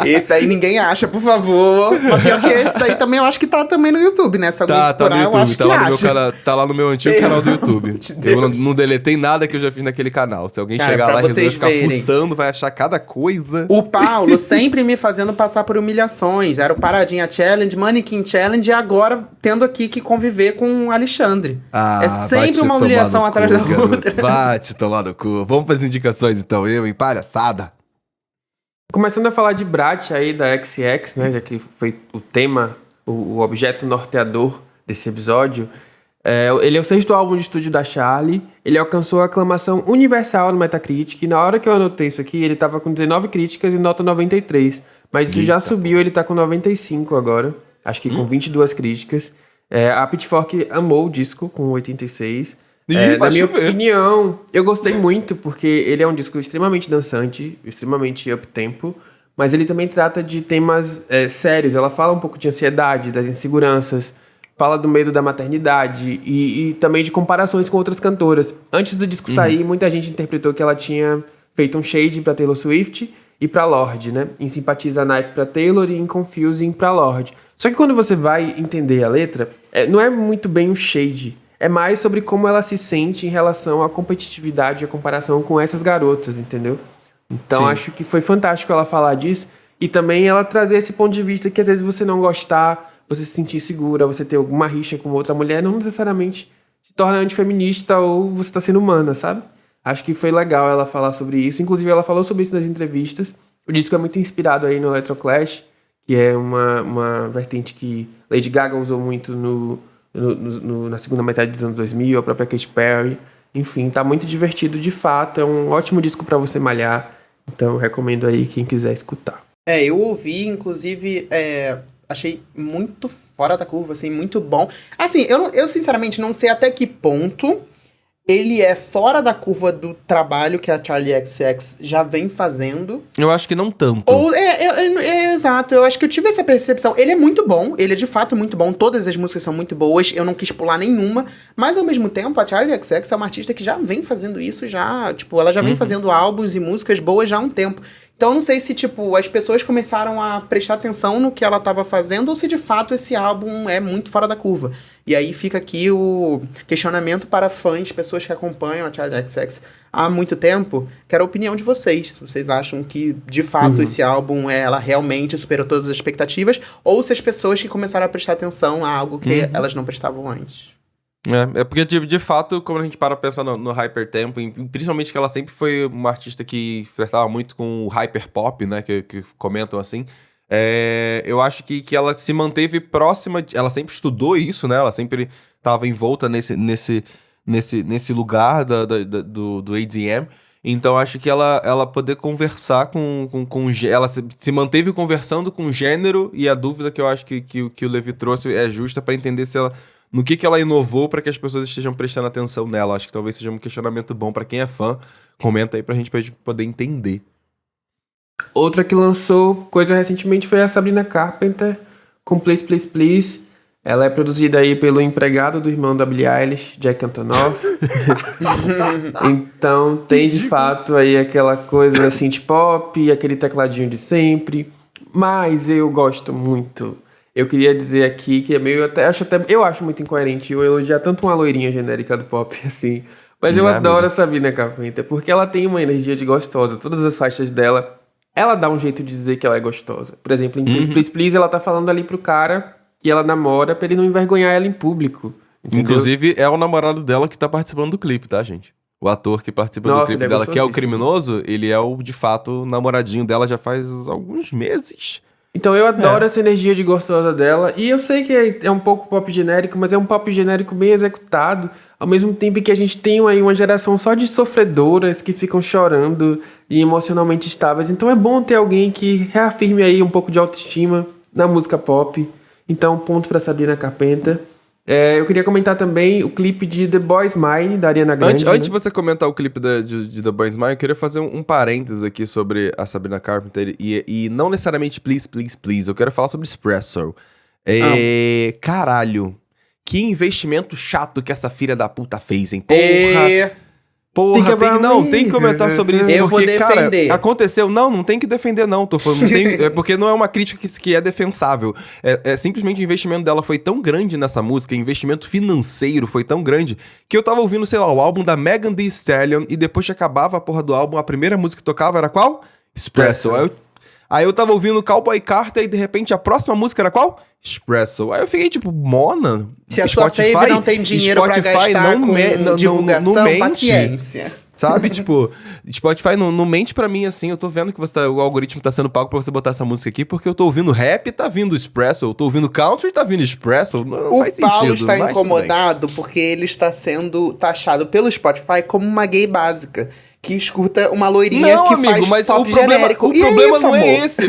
Esse daí ninguém acha, por favor. Mas pior que esse daí também eu acho que tá também no YouTube, né? Se alguém Tá no procurar, eu YouTube, acho tá que lá, no meu acha. canal, tá lá no meu antigo Pelo canal do YouTube. amor de Eu Deus. não deletei nada que eu já fiz naquele canal. Se alguém Cara, chegar pra lá e resolver vocês ficar verem. fuçando, vai achar cada coisa. O Paulo sempre me fazendo passar por humilhações. Era o Paradinha Challenge, Mannequin Challenge e agora tendo aqui que conviver com o Alexandre. Ah, é vai sempre te uma tomar humilhação no atrás cu, da garoto. outra. Vai te tomar no cu. Vamos pras indicações então, eu em palhaçada. Começando a falar de Brat aí da XX, né, já que foi o tema, o objeto norteador desse episódio. Ele é o 6º álbum de estúdio da Charli. Ele alcançou a aclamação universal no Metacritic. E na hora que eu anotei isso aqui, ele tava com 19 críticas e nota 93. Mas isso já subiu, ele tá com 95 agora. Acho que com 22 críticas. A Pitchfork amou o disco com 86. Ih, vai na minha chover. opinião, eu gostei muito, porque ele é um disco extremamente dançante, extremamente up-tempo, mas ele também trata de temas sérios. Ela fala um pouco de ansiedade, das inseguranças, fala do medo da maternidade e também de comparações com outras cantoras. Antes do disco sair, muita gente interpretou que ela tinha feito um shade pra Taylor Swift e pra Lorde, né? Em Sympathize a Knife pra Taylor e em Confusing pra Lorde. Só que quando você vai entender a letra, não é muito bem um shade. É mais sobre como ela se sente em relação à competitividade e a comparação com essas garotas, entendeu? Então Sim. acho que foi fantástico ela falar disso. E também ela trazer esse ponto de vista que às vezes você não gostar, você se sentir insegura, você ter alguma rixa com outra mulher, não necessariamente te torna antifeminista ou você tá sendo humana, sabe? Acho que foi legal ela falar sobre isso. Inclusive ela falou sobre isso nas entrevistas. O disco é muito inspirado aí no Electroclash, que é uma vertente que Lady Gaga usou muito na segunda metade dos anos 2000, a própria Katy Perry. Enfim, tá muito divertido de fato. É um ótimo disco pra você malhar. Então eu recomendo aí quem quiser escutar. Eu ouvi, inclusive, achei muito fora da curva, assim, muito bom. Assim, eu sinceramente não sei até que ponto ele é fora da curva do trabalho que a Charli XCX já vem fazendo. Eu acho que não tanto. Ou, exato, eu acho que eu tive essa percepção. Ele é muito bom, ele é de fato muito bom, todas as músicas são muito boas, eu não quis pular nenhuma, mas ao mesmo tempo a Charli XCX é uma artista que já vem fazendo isso já, tipo, ela já vem fazendo álbuns e músicas boas já há um tempo. Então eu não sei se, tipo, as pessoas começaram a prestar atenção no que ela estava fazendo ou se de fato esse álbum é muito fora da curva. E aí fica aqui o questionamento para fãs, pessoas que acompanham a Charli XCX há muito tempo. Quero a opinião de vocês. Se vocês acham que, de fato, esse álbum, ela realmente superou todas as expectativas, ou se as pessoas que começaram a prestar atenção a algo que elas não prestavam antes. É porque, de fato, quando a gente para pensar no hypertempo, principalmente que ela sempre foi uma artista que flertava muito com o hyperpop, né, que comentam assim, eu acho que ela se manteve próxima, ela sempre estudou isso, né, ela sempre estava envolta nesse nesse lugar do ADM. Então acho que ela poder conversar ela se manteve conversando com o gênero, e a dúvida que eu acho que o Levi trouxe é justa pra entender se ela, no que ela inovou pra que as pessoas estejam prestando atenção nela. Acho que talvez seja um questionamento bom pra quem é fã. Comenta aí pra gente poder entender. Outra que lançou coisa recentemente foi a Sabrina Carpenter com Please Please Please. Ela é produzida aí pelo empregado do irmão da Billie Eilish, Jack Antonoff. Então tem de fato aí aquela coisa synth pop, aquele tecladinho de sempre. Mas eu gosto muito. Eu queria dizer aqui que é meio eu acho muito incoerente eu elogiar tanto uma loirinha genérica do pop assim. Mas eu adoro a Sabrina Carpenter, porque ela tem uma energia de gostosa. Todas as faixas dela, ela dá um jeito de dizer que ela é gostosa. Por exemplo, em Please Please Please, ela tá falando ali pro cara que ela namora pra ele não envergonhar ela em público. Entendeu? Inclusive, é o namorado dela que tá participando do clipe, tá, gente? O ator que participa do clipe dela, que é o criminoso, ele é de fato, namoradinho dela já faz alguns meses. Então eu adoro essa energia de gostosa dela. E eu sei que é um pouco pop genérico, mas é um pop genérico bem executado. Ao mesmo tempo que a gente tem aí uma geração só de sofredoras que ficam chorando e emocionalmente estáveis. Então é bom ter alguém que reafirme aí um pouco de autoestima na música pop. Então, ponto pra Sabrina Carpenter. Eu queria comentar também o clipe de The Boy's Mine, da Ariana Grande. Antes de você comentar o clipe de The Boy's Mine, eu queria fazer um parênteses aqui sobre a Sabrina Carpenter e não necessariamente Please, Please, Please. Eu quero falar sobre Espresso. Caralho. Que investimento chato que essa filha da puta fez, hein? Porra, tem que comentar sobre isso. Eu vou defender. Cara, aconteceu. Não tem que defender, não. Tô falando, porque não é uma crítica que é defensável. Simplesmente o investimento dela foi tão grande nessa música, o investimento financeiro foi tão grande, que eu tava ouvindo, sei lá, o álbum da Megan Thee Stallion, e depois que acabava a porra do álbum, a primeira música que tocava era qual? Espresso. Aí eu tava ouvindo Cowboy Carter e de repente a próxima música era qual? Espresso. Aí eu fiquei tipo, Mona, se a sua fave não tem dinheiro pra gastar com divulgação, paciência. Sabe, tipo, Spotify não mente pra mim assim, eu tô vendo que o algoritmo tá sendo pago pra você botar essa música aqui, porque eu tô ouvindo rap e tá vindo Espresso, eu tô ouvindo country e tá vindo Espresso, não faz sentido. O Paulo está incomodado porque ele está sendo taxado pelo Spotify como uma gay básica, que escuta uma loirinha faz pop genérico. O problema não é esse.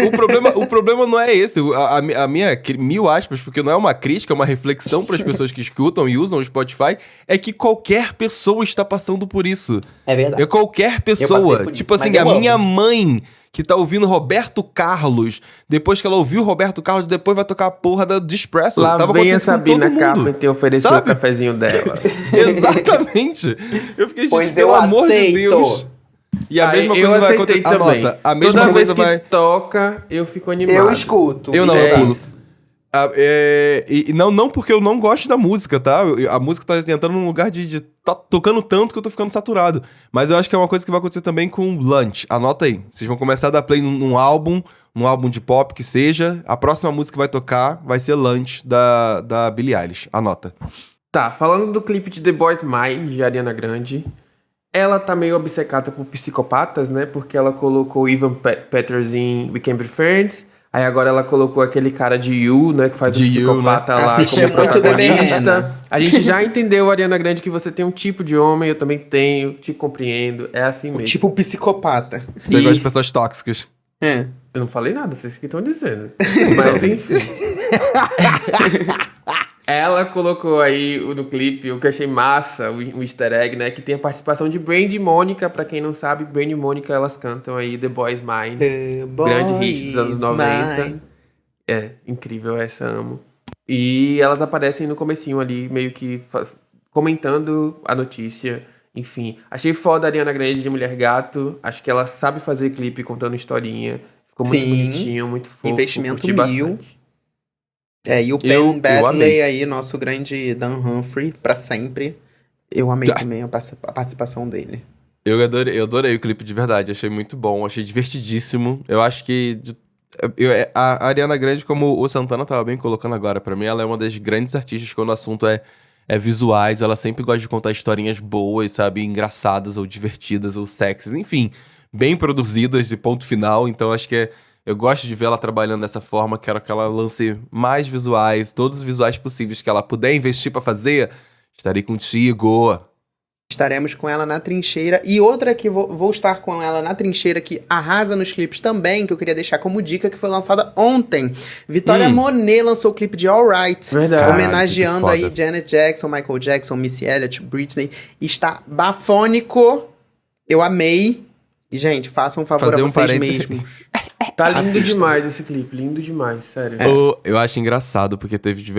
O problema não é esse. A minha, mil aspas, porque não é uma crítica, é uma reflexão para as pessoas que escutam e usam o Spotify, é que qualquer pessoa está passando por isso. É verdade. Qualquer pessoa. Tipo assim, a minha mãe, que tá ouvindo Roberto Carlos, depois que ela ouviu Roberto Carlos, depois vai tocar a porra de Espresso. Lá vem a Sabrina Carpenter oferecer o cafezinho dela. Exatamente. Eu fiquei pois pelo amor de Deus. E a mesma coisa vai acontecer também. A mesma Toda coisa vez que toca, eu fico animado. Eu escuto. Eu não escuto. Não porque eu não gosto da música, tá? A música tá entrando num lugar de tá tocando tanto que eu tô ficando saturado. Mas eu acho que é uma coisa que vai acontecer também com Lunch. Anota aí. Vocês vão começar a dar play num álbum de pop que seja. A próxima música que vai tocar vai ser Lunch da Billie Eilish. Anota. Tá, falando do clipe de The Boy's Mine, de Ariana Grande, ela tá meio obcecada por psicopatas, né? Porque ela colocou Ivan Peters em We Can Be Friends. Aí agora ela colocou aquele cara de You, né? Que faz o psicopata lá como protagonista. A gente já entendeu, Ariana Grande, que você tem um tipo de homem, eu também tenho, te compreendo. É assim mesmo. Tipo psicopata. Você gosta de pessoas tóxicas. Eu não falei nada, vocês que estão dizendo. Mas enfim. Ela colocou aí no clipe, o que eu achei massa, o easter egg, né? Que tem a participação de Brandy e Mônica. Pra quem não sabe, Brandy e Mônica, elas cantam aí The Boy's Mine. Grande hit dos anos 90. Mine. Incrível, essa amo. E elas aparecem no comecinho ali, meio que comentando a notícia. Enfim, achei foda a Ariana Grande de Mulher Gato. Acho que ela sabe fazer clipe contando historinha. Ficou muito bonitinho, muito fofo. Investimento mil. E o Penn Badley aí, nosso grande Dan Humphrey, pra sempre. Eu amei também a participação dele. Eu adorei o clipe de verdade, achei muito bom, achei divertidíssimo. Eu acho que a Ariana Grande, como o Santana tava bem colocando agora, pra mim ela é uma das grandes artistas quando o assunto é visuais. Ela sempre gosta de contar historinhas boas, sabe, engraçadas ou divertidas ou sexys, enfim, bem produzidas e ponto final. Então acho que eu gosto de ver ela trabalhando dessa forma. Quero que ela lance mais visuais, todos os visuais possíveis que ela puder investir pra fazer. Estarei contigo. Estaremos com ela na trincheira. E outra que vou estar com ela na trincheira, que arrasa nos clipes também, que eu queria deixar como dica, que foi lançada ontem. Vitória Monet lançou o clipe de Alright. Verdade. Homenageando Caralho, que aí Janet Jackson, Michael Jackson, Missy Elliott, Britney. Está bafônico. Eu amei. E, gente, façam um favor Fazer a um vocês parênteses. mesmos. Tá lindo Assistam. demais esse clipe, lindo demais, sério. Eu acho engraçado, porque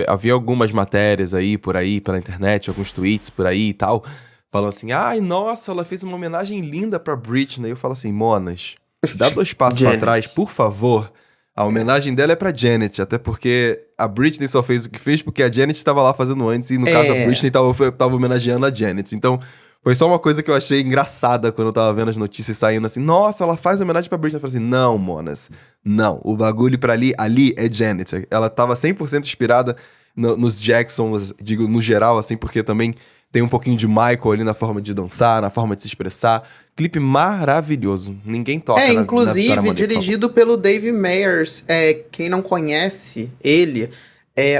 havia algumas matérias aí, por aí, pela internet, alguns tweets por aí e tal, falando assim, ai, nossa, ela fez uma homenagem linda pra Britney. Eu falo assim, monas, dá 2 passos pra Janet. trás, por favor. A homenagem dela é pra Janet, até porque a Britney só fez o que fez porque a Janet estava lá fazendo antes, e no caso a Britney tava homenageando a Janet. Então, foi só uma coisa que eu achei engraçada quando eu tava vendo as notícias saindo assim, nossa, ela faz homenagem pra Britney. Eu falei assim, não, monas, não, o bagulho pra ali é Janet. Ela tava 100% inspirada nos Jacksons, digo, no geral, assim, porque também tem um pouquinho de Michael ali na forma de dançar, na forma de se expressar. Clipe maravilhoso. Ninguém toca na Inclusive, Vitória Monet, por favor. dirigido pelo Dave Meyers. Quem não conhece ele,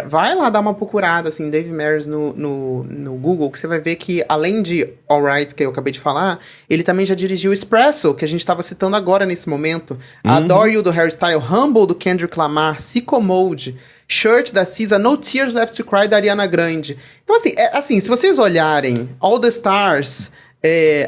vai lá dar uma procurada, assim, Dave Meyers no Google, que você vai ver que, além de Alright, que eu acabei de falar, ele também já dirigiu Espresso, que a gente tava citando agora nesse momento. Adore You, do Harry Styles, Humble, do Kendrick Lamar, Sicko Mode, Shirt, da SZA, No Tears Left to Cry, da Ariana Grande. Então, assim, se vocês olharem All the Stars,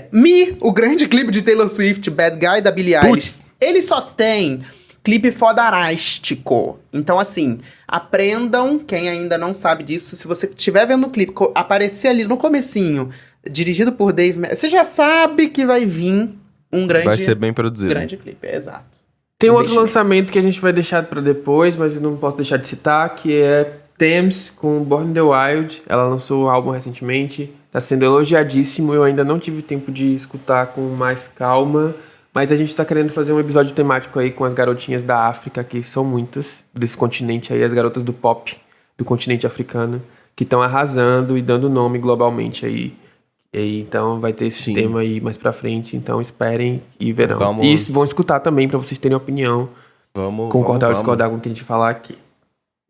Me, o grande clipe de Taylor Swift, Bad Guy, da Billie Eilish, ele só tem clipe fodarástico. Então, assim, aprendam, quem ainda não sabe disso, se você estiver vendo o clipe, aparecer ali no comecinho, dirigido por Dave Meyers, você já sabe que vai vir um grande... Vai ser bem produzido. Grande clipe, exato. Tem outro Investimento. lançamento que a gente vai deixar pra depois, mas eu não posso deixar de citar, que é Thames com Born in the Wild. Ela lançou o álbum recentemente, tá sendo elogiadíssimo. Eu ainda não tive tempo de escutar com mais calma, mas a gente tá querendo fazer um episódio temático aí com as garotinhas da África, que são muitas, desse continente aí, as garotas do pop do continente africano, que estão arrasando e dando nome globalmente aí. E então vai ter esse tema aí mais pra frente, então esperem e verão. E vão escutar também pra vocês terem opinião, concordar ou discordar com o que a gente falar aqui.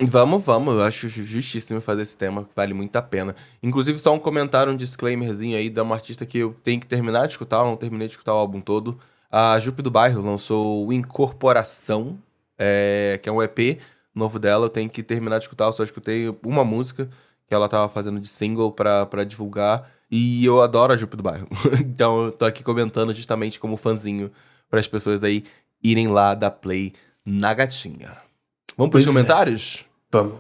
Vamos, eu acho justíssimo fazer esse tema, vale muito a pena. Inclusive, só um comentário, um disclaimerzinho aí de uma artista que eu tenho que terminar de escutar, eu não terminei de escutar o álbum todo. A Jupe do Bairro lançou o Incorporação, que é um EP novo dela, eu tenho que terminar de escutar, eu só escutei uma música que ela tava fazendo de single pra divulgar. E eu adoro a Jupe do Bairro. Então eu tô aqui comentando justamente como fãzinho para as pessoas aí irem lá dar play na gatinha. Vamos pros comentários? Vamos.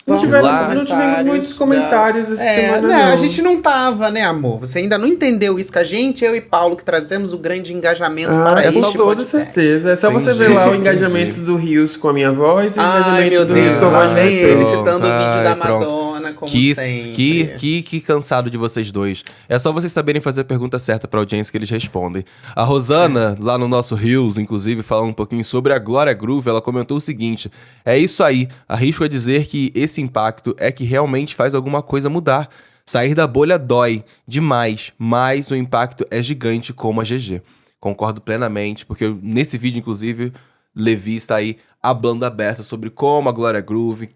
Vamos lá. Não tivemos muitos comentários essa semana, não. A gente não tava, né, amor? Você ainda não entendeu isso que a gente, eu e Paulo, que trazemos o grande engajamento para este com toda podcast. certeza. É só você ver lá o engajamento do Rios com a minha voz e o Ai, engajamento meu do Deus, Rios com a lá voz de vem ele vocês. citando o vídeo da pronto. Madonna, como sempre. Que cansado de vocês dois. É só vocês saberem fazer a pergunta certa pra audiência que eles respondem. A Rosana, lá no nosso Reels, inclusive, falando um pouquinho sobre a Glória Groove, ela comentou o seguinte: é isso aí, arrisco a dizer que esse impacto é que realmente faz alguma coisa mudar. Sair da bolha dói demais, mas o impacto é gigante como a GG. Concordo plenamente, porque nesse vídeo, inclusive, Levi está aí hablando aberta sobre como a Glória Groove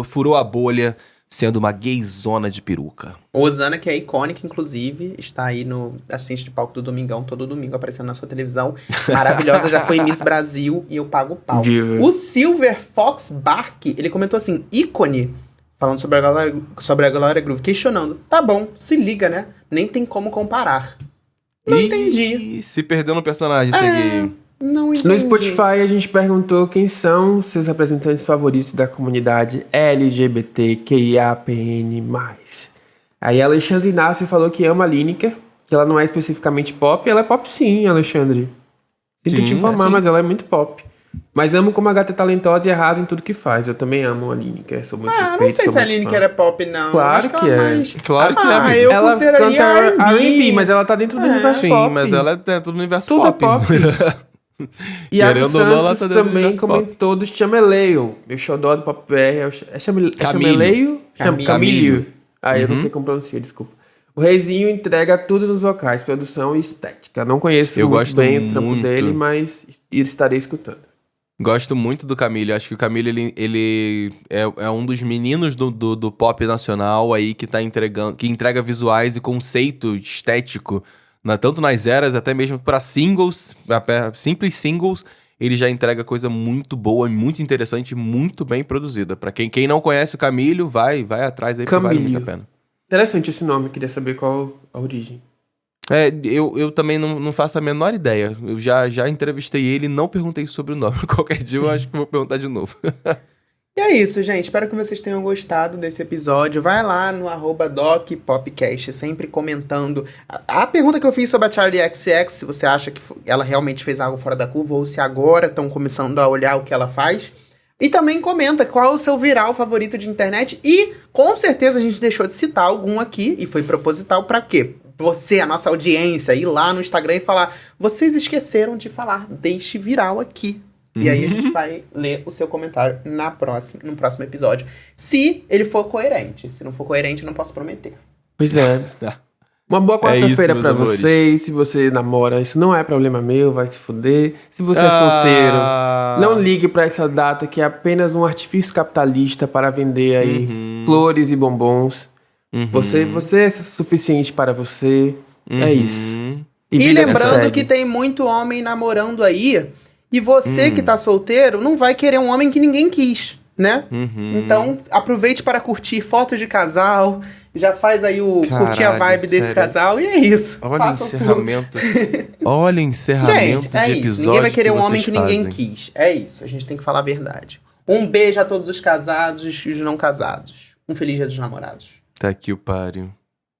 furou a bolha, sendo uma gayzona de peruca. Osana, que é icônica, inclusive, está aí no assistente de palco do Domingão, todo domingo aparecendo na sua televisão. Maravilhosa, já foi Miss Brasil e eu pago o pau. Diva. O Silver Fox Bark, ele comentou assim, ícone, falando sobre a Glória Groove, questionando. Tá bom, se liga, né? Nem tem como comparar. Não entendi. Se perdeu no personagem, segui. Não entendi. No Spotify a gente perguntou quem são seus representantes favoritos da comunidade LGBTQIAPN+. Aí a Alexandre Inácio falou que ama a Lineker, que ela não é especificamente pop. Ela é pop sim, Alexandre. Sinto te informar, mas ela é muito pop. Mas amo como a gata é talentosa e arrasa em tudo que faz. Eu também amo a Lineker, sou muito suspeito. Não sei sou se a muito Lineker fã. é pop, não. Claro Acho que ela é. mais... Claro que é, amigo. eu Ela consideraria canta R&B. R&B, mas ela tá dentro do universo Sim, pop. mas ela é tudo no universo Tudo pop. é pop. E a Querendo ou não, ela Santos tá dentro do também universo comentou do Chameleio. Meu xodó do Pop BR é Chameleio? Camilho. Eu não sei como pronuncia, desculpa. O Reizinho entrega tudo nos vocais, produção e estética. Não conheço Eu muito gosto bem o trampo muito. dele, mas estarei escutando. Gosto muito do Camille. Acho que o Camille, ele é um dos meninos do pop nacional aí que tá entregando, que entrega visuais e conceito estético, tanto nas eras, até mesmo pra singles, simples singles, ele já entrega coisa muito boa, muito interessante, muito bem produzida. Pra quem não conhece o Camille, vai atrás aí, porque vale muito a pena. Interessante esse nome, queria saber qual a origem. Eu também não faço a menor ideia. Eu já entrevistei ele e não perguntei sobre o nome. Qualquer dia eu acho que vou perguntar de novo. E é isso, gente. Espero que vocês tenham gostado desse episódio. Vai lá no @DocPopcast, sempre comentando. A pergunta que eu fiz sobre a Charli XCX, se você acha que ela realmente fez algo fora da curva, ou se agora estão começando a olhar o que ela faz. E também comenta qual é o seu viral favorito de internet. E, com certeza, a gente deixou de citar algum aqui, e foi proposital pra quê? Você, a nossa audiência, ir lá no Instagram e falar: vocês esqueceram de falar deste viral aqui. E aí a gente vai ler o seu comentário no próximo episódio. Se ele for coerente. Se não for coerente, eu não posso prometer. Pois é. Uma boa quarta-feira pra vocês. Se você namora, isso não é problema meu, vai se fuder. Se você é solteiro, não ligue pra essa data que é apenas um artifício capitalista para vender aí flores e bombons. Você é suficiente para você. É isso. E lembrando que tem muito homem namorando aí. E você que tá solteiro não vai querer um homem que ninguém quis, né? Então, aproveite para curtir fotos de casal. Já faz aí curtir a vibe desse casal. E é isso. Olha o encerramento. Olha o encerramento gente, é de isso. episódio. Ninguém vai querer um homem que ninguém quis. É isso. A gente tem que falar a verdade. Um beijo a todos os casados e os não casados. Um feliz dia dos namorados. Tá aqui o páreo.